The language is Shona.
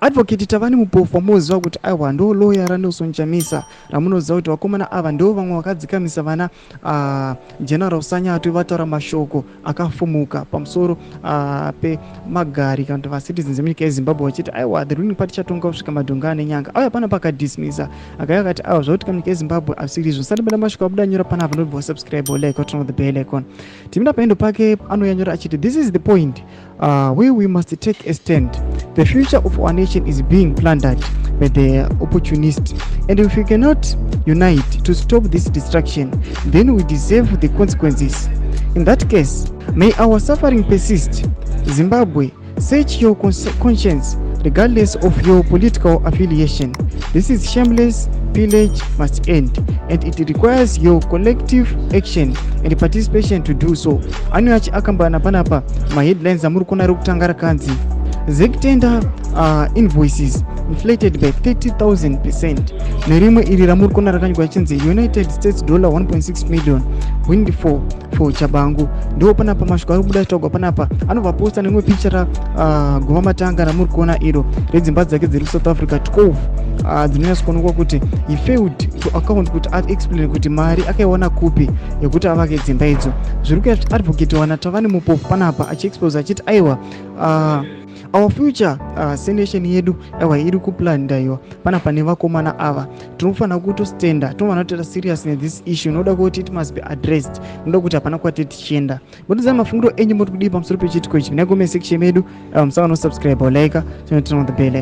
advocate tavani mupofu wamunoziva kuti aiwa ndo lawyer raNelson Chamisa ramunoziva kuti vakomana ava ndo vamwe vakadzikamisa vana general Sanyato vataura mashoko akafumuka pamusoro pemagari kana kuti vacitizens vemunyika yeZimbabwe vachiti aiwa the ruling party chatonga kusvika madhonga ane nyanga auya pana pakadismisa akauya akati aiwa zvakuti munyika yeZimbabwe avisiri sati bada masvika abuda nyora panapa ndobva subscribe like turn on the bell icon. Timida paendo pake anoyanyora achiti this is the point where we must take a stand. The future of our nation is being plundered by the opportunists, and if we cannot unite to stop this destruction, then we deserve the consequences. In that case, may our suffering persist. Zimbabwe, search your conscience regardless of your political affiliation. This is shameless pillage must end, and it requires your collective action and participation to do so. Anoyachi akambana panapa ma headlines amuri kuona rekutanga rakanzi Zekutenda invoices inflated by 30,000%. Nerimwe iri ramuri kuona rakanyorwa chinzi United States $1.6 million windfall for Chabangu. Ndo panapa mashuka ari kubuda togwa panapa anobva posta nemwe picha goma matanga ramuri kuona iro redzimba dzake dziri South Africa 12 dzinonyasa kuonekwa kuti he failed to account kuti explain kuti mari akaiwana kupi yekuti avake dzimba idzo. Zviri kuita advocate wana tavani mupofu panapa achiexpose achiti aiwa our future senation yedu aiwa iri kuplandaiwa panapa nevakomana ava tinofanira kutostenda tinofanira kutora serious this issue noda kuti it must be addressed noda kuti hapana kwatiri tichienda motiza mafungiro enyu muri kudii pamusoro pechitiko ichi vinagome section yedu musaka no subscribe or like turn on the bell.